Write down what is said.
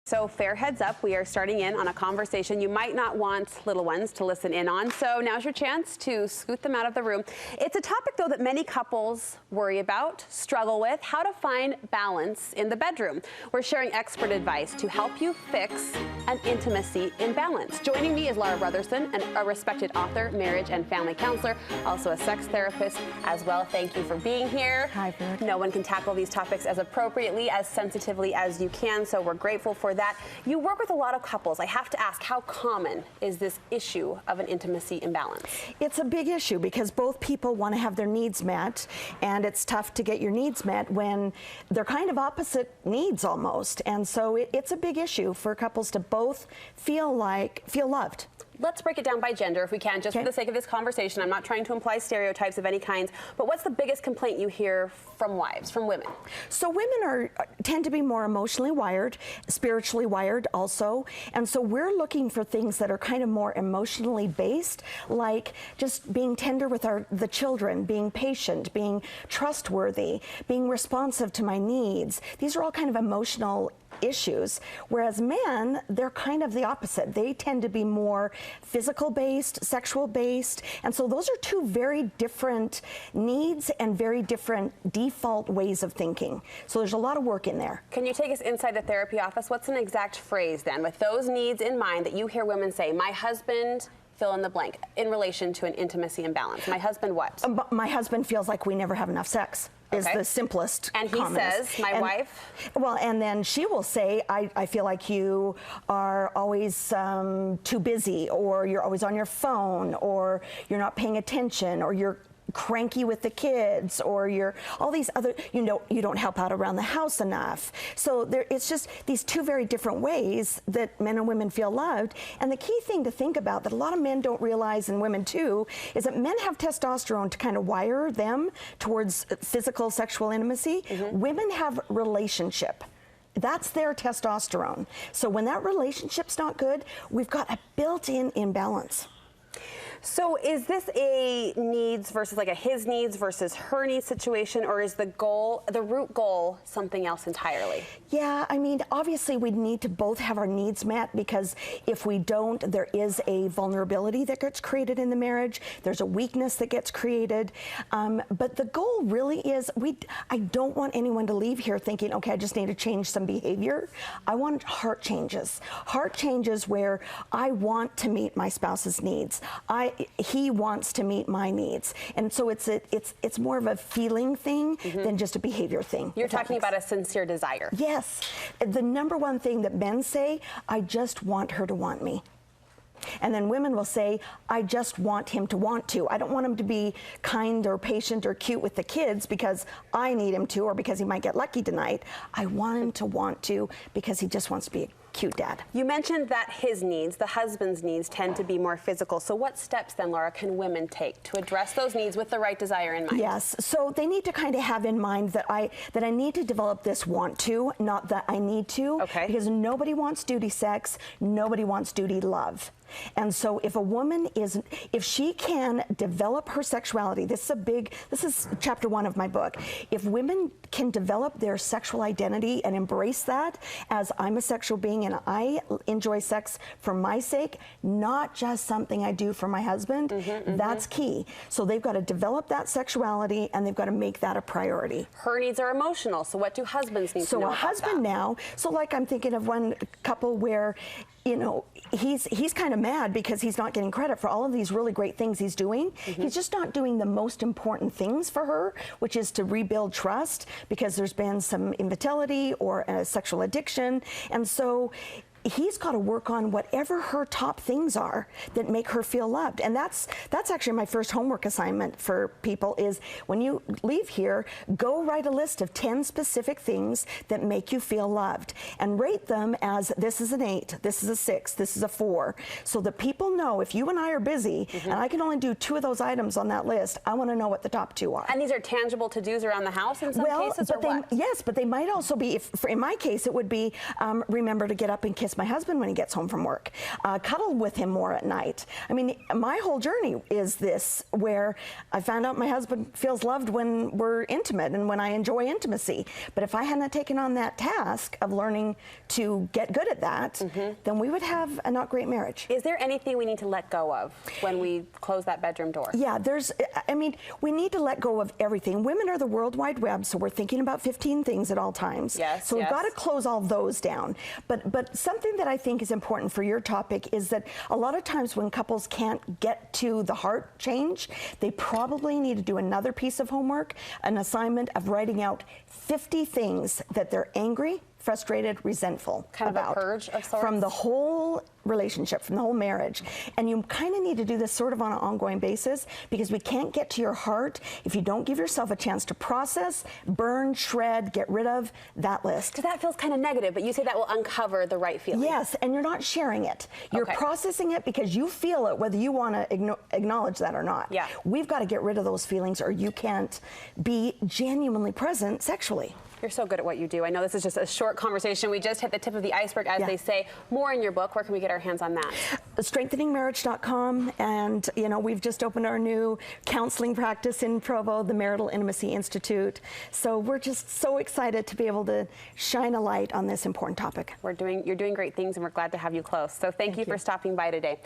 So fair heads up, we are starting in on a conversation you might not want little ones to listen in on. So now's your chance to scoot them out of the room. It's a topic, though, that many couples worry about, struggle with, how to find balance in the bedroom. We're sharing expert advice to help you fix an intimacy imbalance. Joining me is Laura Brotherson, a respected author, marriage and family counselor, also a sex therapist as well. Thank you for being here. Hi, Bert. No one can tackle these topics as appropriately, as sensitively as you can, so we're grateful for that. You work with a lot of couples. I have to ask, how common is this issue of an intimacy imbalance? It's a big issue because both people want to have their needs met, and it's tough to get your needs met when they're kind of opposite needs almost. And so it's a big issue for couples to both feel loved. Let's break it down by gender if we can, just for the sake of this conversation. I'm not trying to imply stereotypes of any kinds, but what's the biggest complaint you hear from wives, from women? So women tend to be more emotionally wired, spiritually wired also, and so we're looking for things that are kind of more emotionally based, like just being tender with the children, being patient, being trustworthy, being responsive to my needs. These are all kind of emotional issues, whereas men, they're kind of the opposite. They tend to be more physical based, sexual based, and so those are two very different needs and very different default ways of thinking. So there's a lot of work in there. Can you take us inside the therapy office? What's an exact phrase then, with those needs in mind, that you hear women say, my husband, fill in the blank, in relation to an intimacy imbalance? My husband what? My husband feels like we never have enough sex. Is the simplest. And he says, my wife? Well, and then she will say, I feel like you are always too busy, or you're always on your phone, or you're not paying attention, or you're cranky with the kids, or you're all these other, you don't help out around the house enough. So it's just these two very different ways that men and women feel loved. And the key thing to think about that a lot of men don't realize, and women too, is that men have testosterone to kind of wire them towards physical sexual intimacy. Women have relationship. That's their testosterone. So when that relationship's not good, we've got a built-in imbalance. So is this a needs versus like a his needs versus her needs situation, or is the root goal something else entirely? Yeah, I mean, obviously we need to both have our needs met, because if we don't, there is a vulnerability that gets created in the marriage. There's a weakness that gets created. But the goal really is, I don't want anyone to leave here thinking, okay, I just need to change some behavior. I want heart changes. Heart changes where I want to meet my spouse's needs. He wants to meet my needs, and so it's more of a feeling thing than just a behavior thing. You're talking about a sincere desire. Yes, the number one thing that men say, I just want her to want me. And then women will say, I just want him to want to. I don't want him to be kind or patient or cute with the kids because I need him to, or because he might get lucky tonight. I want him to want to because he just wants to be a cute dad. You mentioned that his needs, the husband's needs, tend to be more physical. So what steps then, Laura, can women take to address those needs with the right desire in mind? Yes, so they need to kind of have in mind that I need to develop this want to, not that I need to. Okay. Because nobody wants duty sex, nobody wants duty love. And so if a woman if she can develop her sexuality, this is chapter 1 of my book. If women can develop their sexual identity and embrace that as, I'm a sexual being and I enjoy sex for my sake, not just something I do for my husband, that's key. So they've got to develop that sexuality, and they've got to make that a priority. Her needs are emotional, so what do husbands need to know about that? So a husband now, so like I'm thinking of one couple where, he's kind of mad because he's not getting credit for all of these really great things he's doing. He's just not doing the most important things for her, which is to rebuild trust, because there's been some infidelity or a sexual addiction. And so he's got to work on whatever her top things are that make her feel loved. And that's actually my first homework assignment for people, is when you leave here, go write a list of 10 specific things that make you feel loved, and rate them as, this is an 8, this is a 6, this is a 4, so that people know if you and I are busy and I can only do 2 of those items on that list, I want to know what the top 2 are. And these are tangible to-dos around the house in some cases, or what? Yes, but they might also be, in my case, it would be remember to get up and kiss my husband when he gets home from work, cuddle with him more at night. I mean, my whole journey is this, where I found out my husband feels loved when we're intimate and when I enjoy intimacy. But if I hadn't taken on that task of learning to get good at that, then we would have a not great marriage. Is there anything we need to let go of when we close that bedroom door? Yeah, I mean, we need to let go of everything. Women are the World Wide Web, so we're thinking about 15 things at all times. Yes, so we've got to close all those down. But something that I think is important for your topic is that a lot of times when couples can't get to the heart change, they probably need to do another piece of homework, an assignment of writing out 50 things that they're angry, frustrated, resentful kind about. Of a purge of sorts? From the whole relationship, from the whole marriage. And you kind of need to do this sort of on an ongoing basis, because we can't get to your heart if you don't give yourself a chance to process, burn, shred, get rid of that list. Because that feels kind of negative, but you say that will uncover the right feeling. Yes, and you're not sharing it. You're processing it because you feel it, whether you want to acknowledge that or not. Yeah. We've got to get rid of those feelings, or you can't be genuinely present sexually. You're so good at what you do. I know this is just a short conversation. We just hit the tip of the iceberg, as they say. More in your book. Where can we get our hands on that? Strengtheningmarriage.com, and we've just opened our new counseling practice in Provo, the Marital Intimacy Institute. So we're just so excited to be able to shine a light on this important topic. You're doing great things, and we're glad to have you close. So thank you for stopping by today.